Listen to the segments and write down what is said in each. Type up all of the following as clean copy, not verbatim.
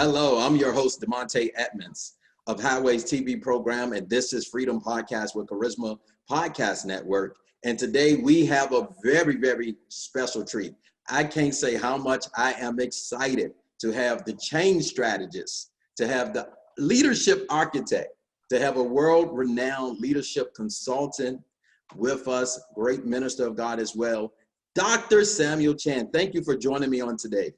Hello, I'm your host, DeMonte Edmonds of Highways TV program, and this is Freedom Podcast with Charisma Podcast Network. And today we have a very, very special treat. I can't say how much I am excited to have the change strategist, to have the leadership architect, to have a world-renowned leadership consultant with us, great minister of God as well, Dr. Samuel Chan. Thank you for joining me on today.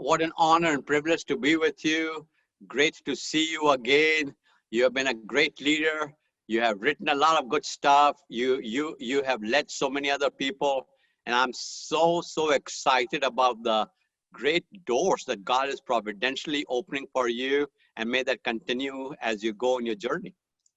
What an honor and privilege to be with you. Great to see you again. You have been a great leader. You have written a lot of good stuff. You have led so many other people. And I'm so excited about the great doors that God is providentially opening for you. And may that continue as you go on your journey.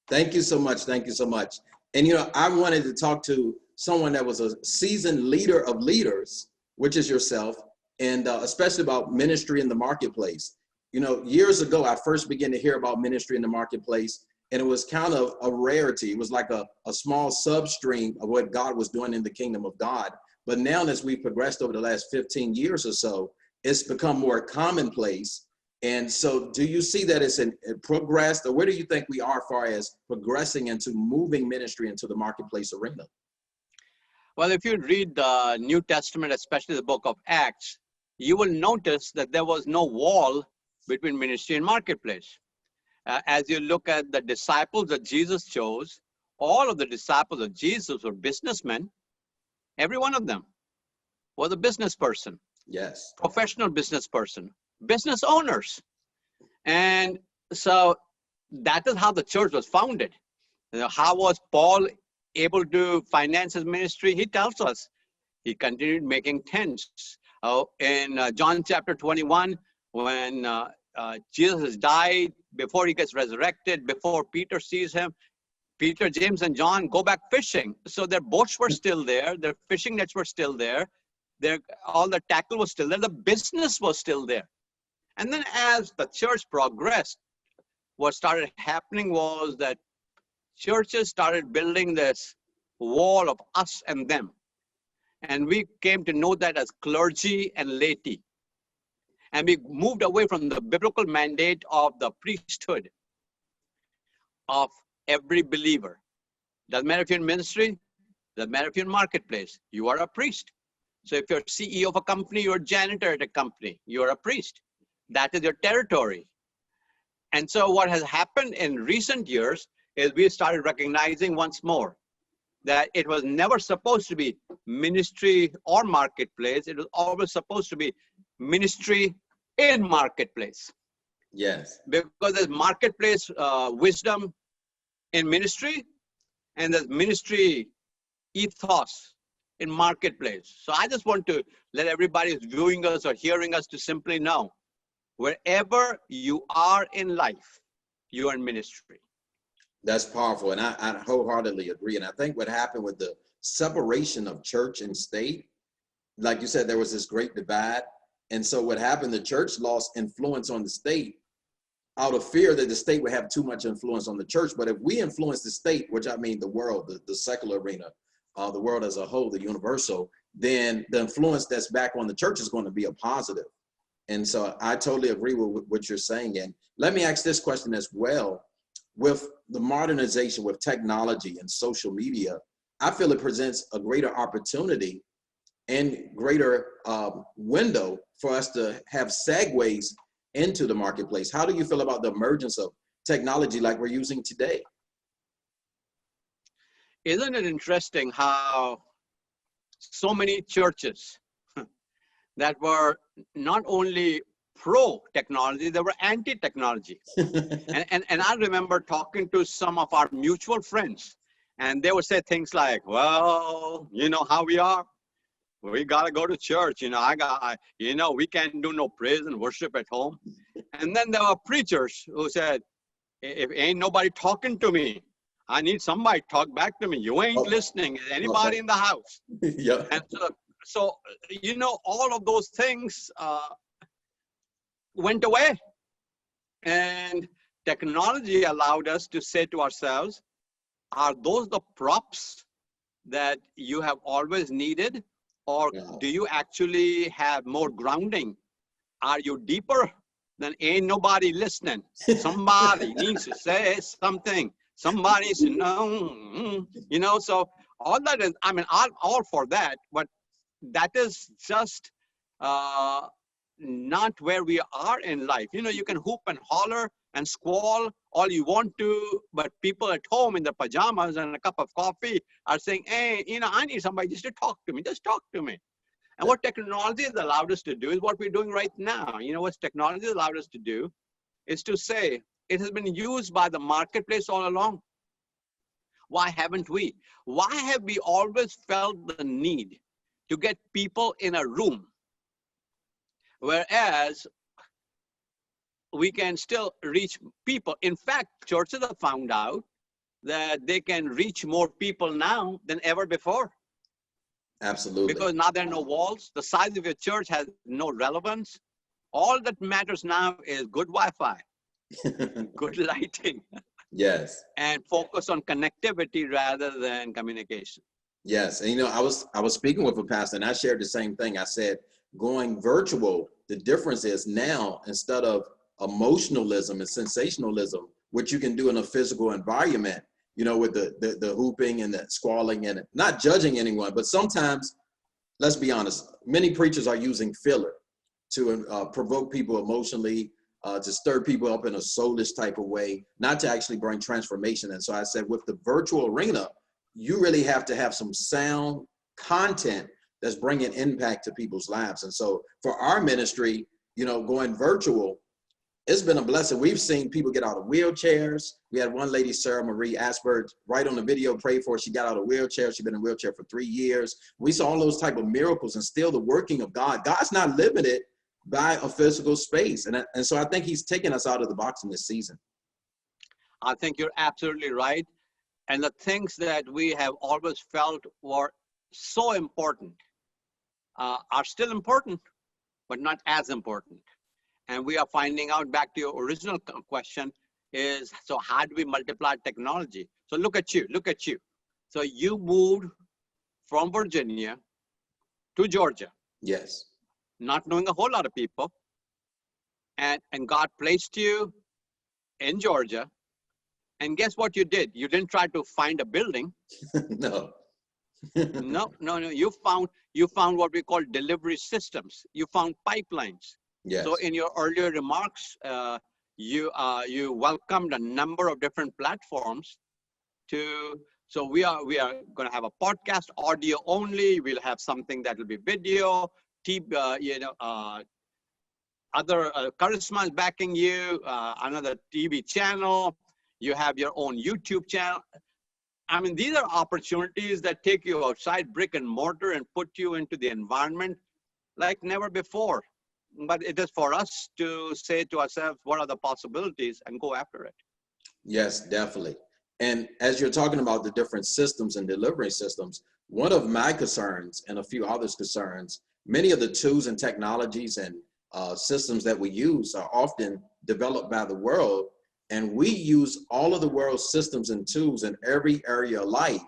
Thank you so much. Thank you so much. And, I wanted to talk to someone that was a seasoned leader of leaders, which is yourself, and especially about ministry in the marketplace. Years ago, I first began to hear about ministry in the marketplace, and it was kind of a rarity. It was like a small substream of what God was doing in the kingdom of God. But now, as we progressed over the last 15 years or so, it's become more commonplace. And so do you see that it's progressed, or where do you think we are as far as progressing into moving ministry into the marketplace arena? Well, if you read the New Testament, especially the book of Acts, you will notice that there was no wall between ministry and marketplace. As you look at the disciples that Jesus chose, all of the disciples of Jesus were businessmen. Every one of them was a business person. Yes. Professional business person, business owners. And so that is how the church was founded. How was Paul able to finance his ministry? He tells us he continued making tents. In John chapter 21, when Jesus has died, before he gets resurrected, before Peter sees him, Peter, James, and John go back fishing. So their boats were still there. Their fishing nets were still there. All the tackle was still there. The business was still there. And then as the church progressed, what started happening was that churches started building this wall of us and them. And we came to know that as clergy and laity. And we moved away from the biblical mandate of the priesthood of every believer. Doesn't matter if you're in ministry, doesn't matter if you're in marketplace, you are a priest. So if you're CEO of a company, you're a janitor at a company, you're a priest. That is your territory. And so what has happened in recent years is we started recognizing once more that it was never supposed to be ministry or marketplace. It was always supposed to be ministry in marketplace. Yes. Because there's marketplace wisdom in ministry, and there's ministry ethos in marketplace. So I just want to let everybody who's viewing us or hearing us to simply know, wherever you are in life, you are in ministry. That's powerful, and I wholeheartedly agree. And I think what happened with the separation of church and state, like you said, there was this great divide. And so what happened, the church lost influence on the state out of fear that the state would have too much influence on the church. But if we influence the state, which I mean the world, the secular arena, the world as a whole, the universal, then the influence that's back on the church is going to be a positive. And so I totally agree with what you're saying. And let me ask this question as well. With the modernization, with technology and social media, I feel it presents a greater opportunity and greater window for us to have segues into the marketplace. How do you feel about the emergence of technology like we're using today? Isn't it interesting how so many churches that were not only pro-technology, they were anti-technology. and I remember talking to some of our mutual friends, and they would say things like, well, you know how we are. We got to go to church. We can't do no praise and worship at home. And then there were preachers who said, if ain't nobody talking to me, I need somebody to talk back to me. You ain't listening. Is anybody in the house? Yeah. And so, all of those things went away. And technology allowed us to say to ourselves, are those the props that you have always needed? Or do you actually have more grounding? Are you deeper then ain't nobody listening. Somebody needs to say something. Somebody needs to know, so all that is, I mean, I'm all for that, but that is just not where we are in life. You can hoop and holler and squall all you want to, but people at home in their pajamas and a cup of coffee are saying, hey, I need somebody just to talk to me. Just talk to me. And what technology has allowed us to do is what we're doing right now. What technology has allowed us to do is to say, it has been used by the marketplace all along. Why haven't we? Why have we always felt the need to get people in a room, whereas we can still reach people? In fact, churches have found out that they can reach more people now than ever before. Absolutely. Because now there are no walls. The size of your church has no relevance. All that matters now is good Wi-Fi, good lighting. Yes. And focus on connectivity rather than communication. Yes. And I was speaking with a pastor and I shared the same thing. I said, going virtual, the difference is now, instead of emotionalism and sensationalism, which you can do in a physical environment, with the hooping and the squalling and not judging anyone, but sometimes, let's be honest, many preachers are using filler to provoke people emotionally, to stir people up in a soulish type of way, not to actually bring transformation. And so I said, with the virtual arena, you really have to have some sound content that's bringing impact to people's lives. And so for our ministry, going virtual, it's been a blessing. We've seen people get out of wheelchairs. We had one lady, Sarah Marie Asperg, right on the video, prayed for her. She got out of a wheelchair. She's been in a wheelchair for 3 years. We saw all those type of miracles, and still the working of God. God's not limited by a physical space. And so I think he's taking us out of the box in this season. I think you're absolutely right. And the things that we have always felt were so important are still important, but not as important. And we are finding out, back to your original question, is, so how do we multiply technology? So look at you. So you moved from Virginia to Georgia. Yes. Not knowing a whole lot of people. And God placed you in Georgia. And guess what you did? You didn't try to find a building. No. No. You found what we call delivery systems. You found pipelines. Yes. So in your earlier remarks, you welcomed a number of different platforms so we are going to have a podcast, audio only. We'll have something that will be video, other charisma is backing you, another TV channel. You have your own YouTube channel. I mean, these are opportunities that take you outside brick and mortar and put you into the environment like never before. But it is for us to say to ourselves, what are the possibilities, and go after it. Yes, definitely. And as you're talking about the different systems and delivery systems, one of my concerns and a few others' concerns, many of the tools and technologies and systems that we use are often developed by the world. And we use all of the world's systems and tools in every area of life.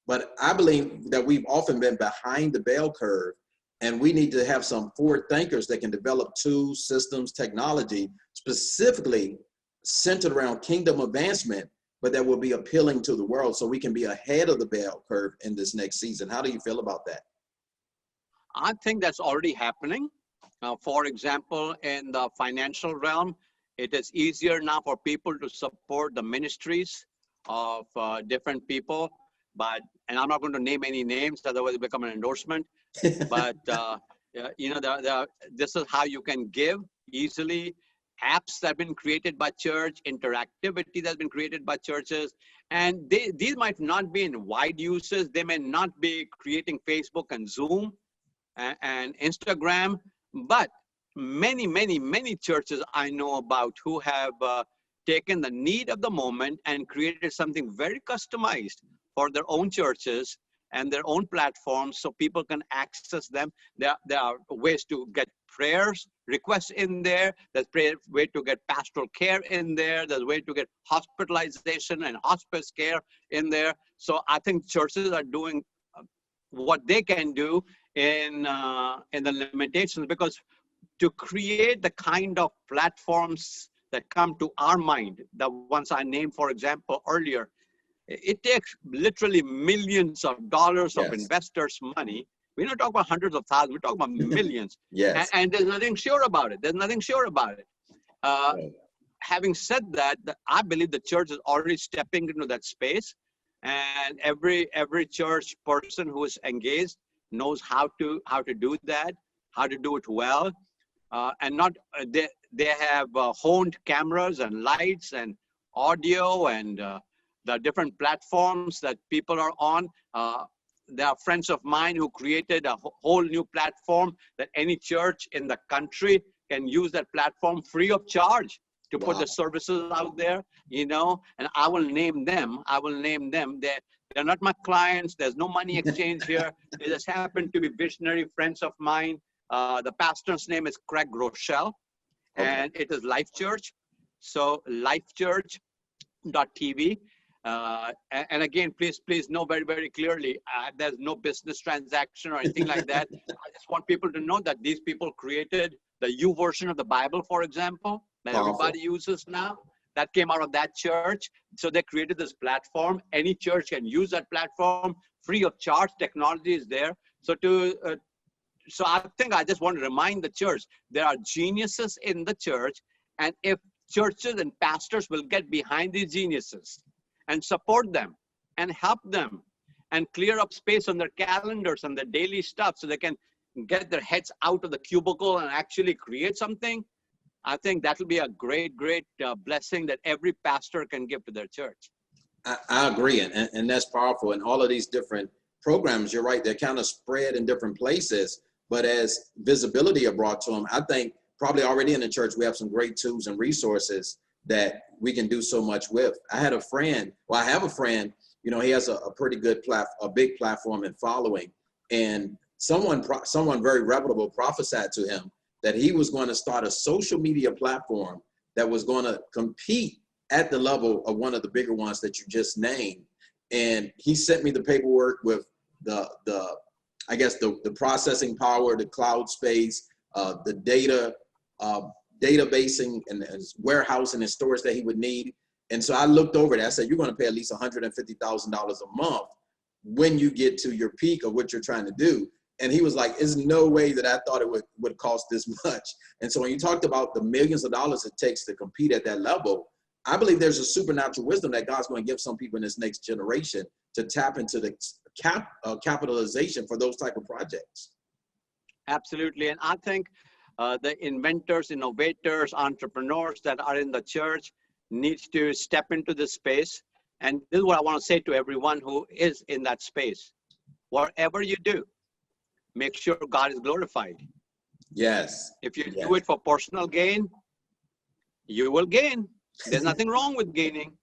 But I believe that we've often been behind the bell curve, and we need to have some forward thinkers that can develop tools, systems, technology, specifically centered around kingdom advancement, but that will be appealing to the world, so we can be ahead of the bell curve in this next season. How do you feel about that? I think that's already happening. For example, in the financial realm, it is easier now for people to support the ministries of different people. And I'm not going to name any names, otherwise it will become an endorsement. But this is how you can give easily. Apps that have been created by church, interactivity that's been created by churches, and these might not be in wide uses. They may not be creating Facebook and Zoom and Instagram, but many churches I know about who have taken the need of the moment and created something very customized for their own churches and their own platforms, so people can access them. There are ways to get prayers requests in there. There's a way to get pastoral care in there. There's a way to get hospitalization and hospice care in there. So I think churches are doing what they can do in the limitations, because to create the kind of platforms that come to our mind, the ones I named, for example, earlier, it takes literally millions of dollars of Yes. investors' money. We're not talking about hundreds of thousands, we're talking about millions. Yes. And there's nothing sure about it. There's nothing sure about it. Right. Having said that, I believe the church is already stepping into that space, and every church person who is engaged knows how to do that, how to do it well, and not they have honed cameras and lights and audio and the different platforms that people are on. There are friends of mine who created a whole new platform that any church in the country can use that platform free of charge to put the services out there, you know, and I will name them. They're not my clients. There's no money exchange here. They just happen to be visionary friends of mine. The pastor's name is Craig Rochelle, and it is Life Church. So lifechurch.tv. And again, please know very, very clearly, there's no business transaction or anything like that. I just want people to know that these people created the U version of the Bible, for example, that everybody uses now. That came out of that church. So they created this platform. Any church can use that platform free of charge. Technology is there. So so I think I just want to remind the church, there are geniuses in the church. And if churches and pastors will get behind these geniuses and support them and help them and clear up space on their calendars and their daily stuff so they can get their heads out of the cubicle and actually create something, I think that will be a great blessing that every pastor can give to their church. I agree, and that's powerful. And all of these different programs, you're right, they're kind of spread in different places, but as visibility are brought to them, I think probably already in the church, we have some great tools and resources that we can do so much with. I have a friend, you know, he has a pretty good a big platform and following, and someone very reputable prophesied to him that he was going to start a social media platform that was going to compete at the level of one of the bigger ones that you just named. And he sent me the paperwork with the processing power, the cloud space, the data, databasing and warehousing and storage that he would need. And so I looked over that. I said, you're going to pay at least $150,000 a month when you get to your peak of what you're trying to do. And he was like, there's no way that I thought it would cost this much. And so when you talked about the millions of dollars it takes to compete at that level, I believe there's a supernatural wisdom that God's going to give some people in this next generation to tap into the capitalization for those type of projects. Absolutely. And I think the inventors, innovators, entrepreneurs that are in the church needs to step into this space. And this is what I want to say to everyone who is in that space. Whatever you do, make sure God is glorified. Yes. If you do it for personal gain, you will gain. There's nothing wrong with gaining,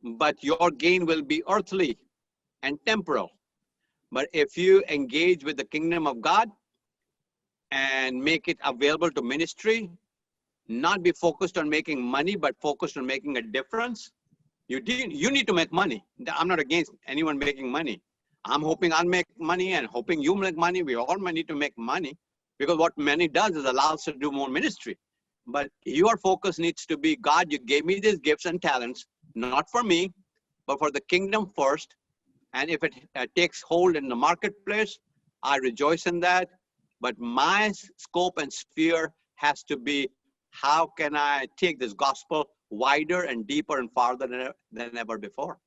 but your gain will be earthly and temporal. But if you engage with the kingdom of God and make it available to ministry, not be focused on making money, but focused on making a difference, you need to make money. I'm not against anyone making money. I'm hoping I'll make money and hoping you make money. We all need to make money, because what money does is allows us to do more ministry. But your focus needs to be, God, you gave me these gifts and talents, not for me, but for the kingdom first. And if it takes hold in the marketplace, I rejoice in that. But my scope and sphere has to be, how can I take this gospel wider and deeper and farther than ever before?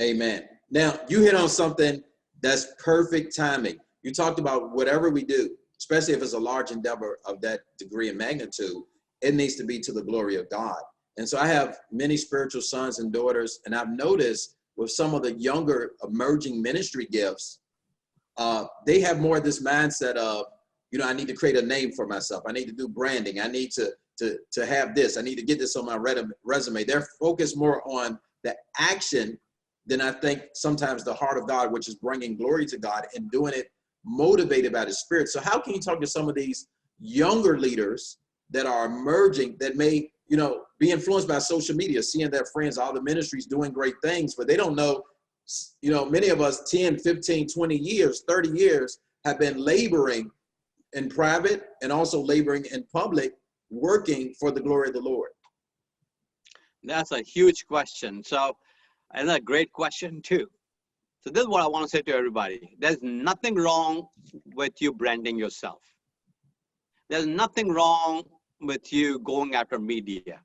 Amen. Now, you hit on something that's perfect timing. You talked about whatever we do, especially if it's a large endeavor of that degree and magnitude, it needs to be to the glory of God. And so I have many spiritual sons and daughters, and I've noticed with some of the younger emerging ministry gifts, they have more of this mindset of, you know, I need to create a name for myself. I need to do branding. I need to have this. I need to get this on my resume. They're focused more on the action than I think sometimes the heart of God, which is bringing glory to God and doing it motivated by the Spirit. So how can you talk to some of these younger leaders that are emerging that may, you know, be influenced by social media, seeing their friends, all the ministries doing great things, but they don't know, you know, many of us 10, 15, 20 years, 30 years have been laboring in private and also laboring in public, working for the glory of the Lord? That's a huge question. So, and a great question too. So this is what I want to say to everybody. There's nothing wrong with you branding yourself. There's nothing wrong with you going after media.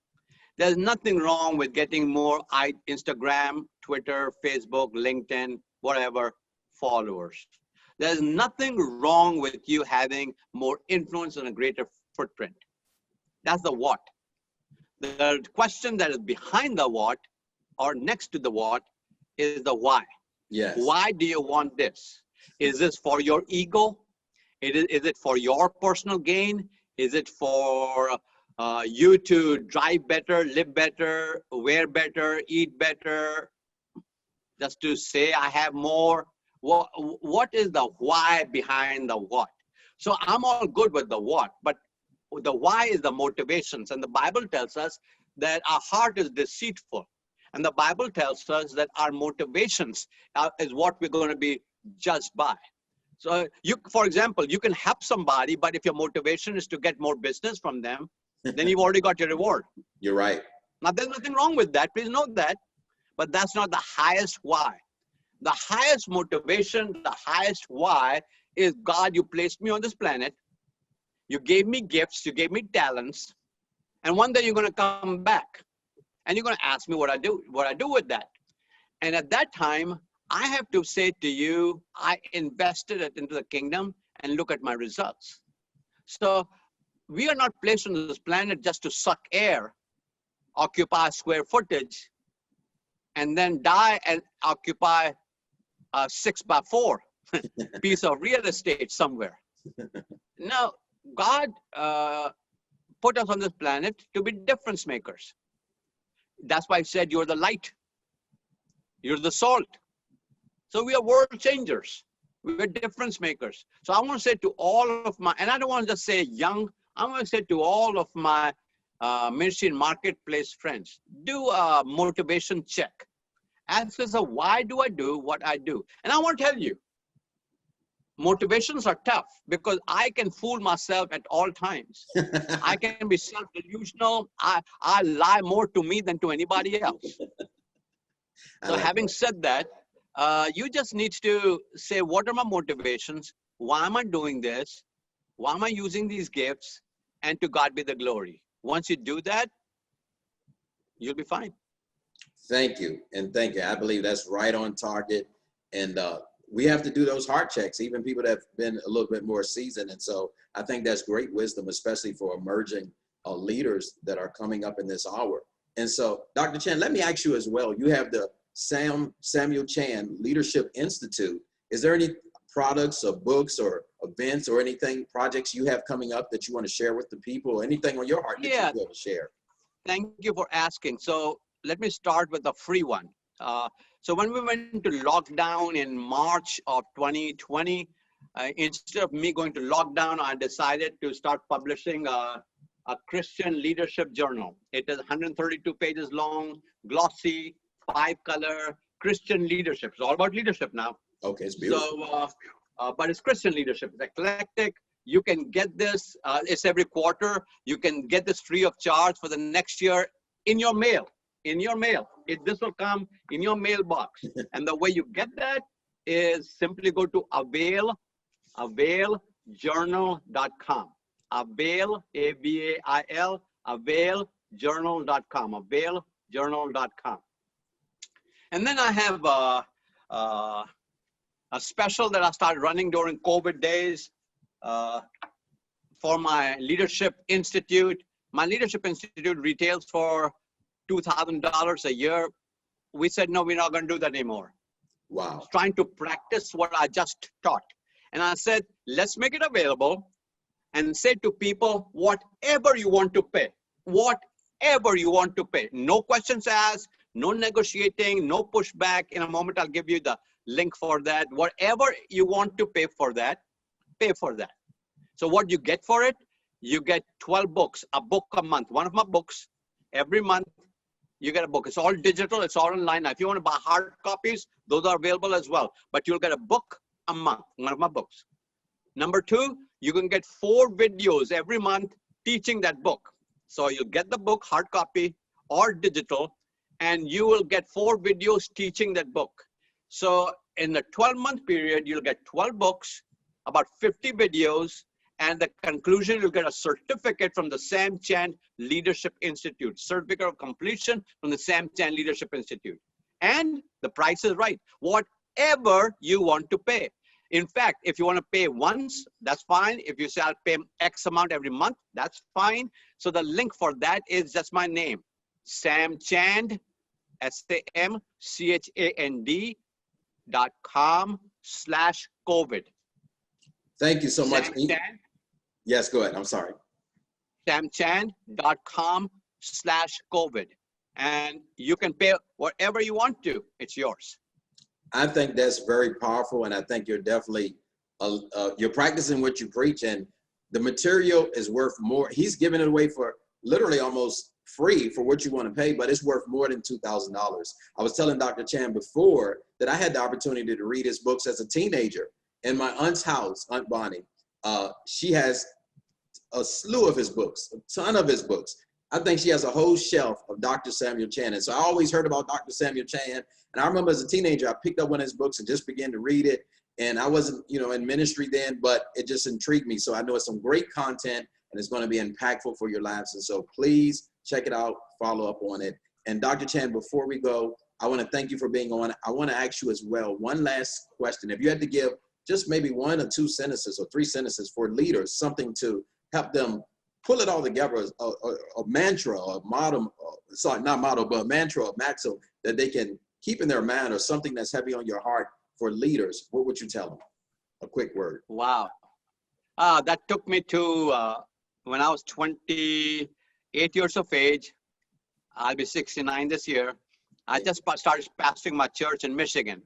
There's nothing wrong with getting more Instagram, Twitter, Facebook, LinkedIn, whatever, followers. There's nothing wrong with you having more influence and a greater footprint. That's the what. The question that is behind the what or next to the what is the why. Yes. Why do you want this? Is this for your ego? Is it for your personal gain? Is it for you to drive better, live better, wear better, eat better, just to say I have more? What is the why behind the what? So I'm all good with the what, but the why is the motivations. And the Bible tells us that our heart is deceitful. And the Bible tells us that our motivations is what we're going to be judged by. So you, for example, you can help somebody, but if your motivation is to get more business from them, then you've already got your reward. You're right. Now, there's nothing wrong with that. Please note that. But that's not the highest why. The highest motivation, the highest why is, God, you placed me on this planet. You gave me gifts. You gave me talents. And one day you're going to come back. And you're going to ask me what I do with that. And at that time, I have to say to you, I invested it into the kingdom and look at my results. So we are not placed on this planet just to suck air, occupy square footage, and then die and occupy a 6x4 piece of real estate somewhere. No, God put us on this planet to be difference makers. That's why I said you're the light. You're the salt. So we are world changers. We're difference makers. So I want to say to all of my, and I don't want to just say young, I want to say to all of my ministry and marketplace friends, do a motivation check. Ask yourself, why do I do what I do? And I want to tell you, motivations are tough because I can fool myself at all times. I can be self-delusional. I lie more to me than to anybody else. So having said that, you just need to say, what are my motivations? Why am I doing this? Why am I using these gifts? And to God be the glory. Once you do that, you'll be fine. Thank you. And thank you. I believe that's right on target. And we have to do those heart checks, even people that have been a little bit more seasoned. And so I think that's great wisdom, especially for emerging leaders that are coming up in this hour. And so, Dr. Chan, let me ask you as well. You have the Samuel Chan Leadership Institute. Is there any products or books or events or anything, projects you have coming up that you want to share with the people? Anything on your heart that you want to share? Thank you for asking. So let me start with a free one. So when we went into lockdown in March of 2020, instead of me going to lockdown, I decided to start publishing a Christian leadership journal. It is 132 pages long, glossy, 5-color, Christian leadership. It's all about leadership now. Okay, it's beautiful. So, but it's Christian leadership. It's eclectic. You can get this, it's every quarter. You can get this free of charge for the next year in your mail. This will come in your mailbox. And the way you get that is simply go to availjournal.com. Avail, A-V-A-I-L, availjournal.com, availjournal.com. And then I have a special that I started running during COVID days for my Leadership Institute. My Leadership Institute retails for $2,000 a year. We said, no, we're not going to do that anymore. Wow. Trying to practice what I just taught. And I said, let's make it available and say to people, whatever you want to pay, whatever you want to pay. No questions asked, no negotiating, no pushback. In a moment, I'll give you the link for that. Whatever you want to pay for that, pay for that. So what you get for it, you get 12 books, a book a month. One of my books, every month, you get a book. It's all digital, it's all online. Now, if you want to buy hard copies, those are available as well. But you'll get a book a month, one of my books. Number two, you can get 4 videos every month teaching that book. So you'll get the book, hard copy or digital, and you will get 4 videos teaching that book. So in the 12-month period, you'll get 12 books, about 50 videos, and the conclusion, you'll get a certificate from the Sam Chan Leadership Institute, certificate of completion from the Sam Chan Leadership Institute. And the price is right, whatever you want to pay. In fact, if you want to pay once, that's fine. If you say I'll pay X amount every month, that's fine. So the link for that is just my name, Sam Chand, SamChand.com/COVID. Thank you so much. Sam Chand, Yes, go ahead. I'm sorry. SamChand.com/COVID. And you can pay whatever you want to. It's yours. I think that's very powerful, and I think you're definitely you're practicing what you preach, and the material is worth more. He's giving it away for literally almost free for what you want to pay, but it's worth more than $2,000. I was telling Dr. Chan before that I had the opportunity to read his books as a teenager in my aunt's house. Aunt Bonnie, she has a slew of his books, a ton of his books. I think she has a whole shelf of Dr. Samuel Chan. And so I always heard about Dr. Samuel Chan. And I remember as a teenager, I picked up one of his books and just began to read it. And I wasn't, in ministry then, but it just intrigued me. So I know it's some great content and it's going to be impactful for your lives. And so please check it out, follow up on it. And Dr. Chan, before we go, I want to thank you for being on. I want to ask you as well, one last question. If you had to give just maybe 1 or 2 sentences or 3 sentences for leaders, something to help them pull it all together, a mantra, a motto, sorry, not motto, but a mantra, a maxim that they can keep in their mind, or something that's heavy on your heart for leaders, what would you tell them? A quick word. Wow. That took me to when I was 28 years of age. I'll be 69 this year. I just started pastoring my church in Michigan.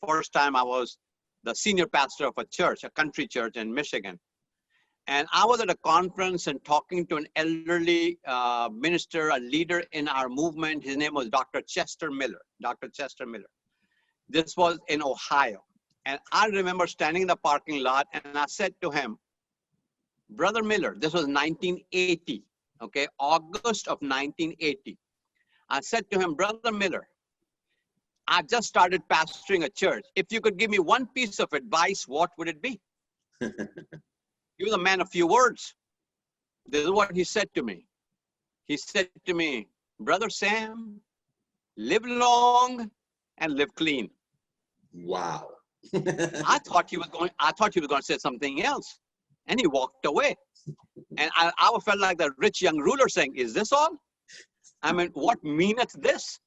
First time I was the senior pastor of a church, a country church in Michigan. And I was at a conference and talking to an elderly minister, a leader in our movement. His name was Dr. Chester Miller. Dr. Chester Miller. This was in Ohio. And I remember standing in the parking lot and I said to him, Brother Miller, this was 1980, okay, August of 1980. I said to him, Brother Miller, I just started pastoring a church. If you could give me one piece of advice, what would it be? He was a man of few words. This is what he said to me. He said to me, Brother Sam, live long and live clean. Wow. I thought he was going to say something else. And he walked away. And I felt like the rich young ruler saying, is this all? I mean, what meaneth this?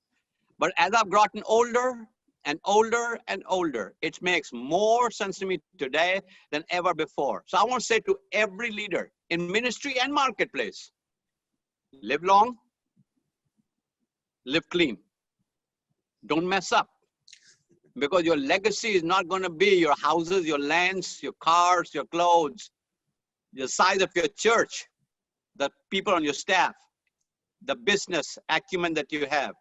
But as I've gotten older and older and older, it makes more sense to me today than ever before. So I want to say to every leader in ministry and marketplace, live long, live clean. Don't mess up, because your legacy is not going to be your houses, your lands, your cars, your clothes, the size of your church, the people on your staff, the business acumen that you have.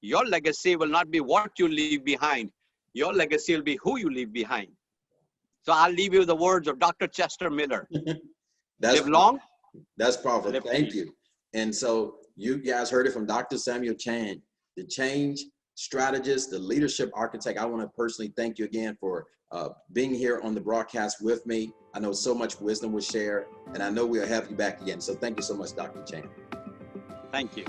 Your legacy will not be what you leave behind. Your legacy will be who you leave behind. So I'll leave you with the words of Dr. Chester Miller. Live long. That's powerful. Live Thank clean. you. And so you guys heard it from Dr. Samuel Chan, the change strategist, the leadership architect. I want to personally thank you again for being here on the broadcast with me. I know so much wisdom was shared, and I know we'll have you back again. So thank you so much, Dr. Chan. Thank you.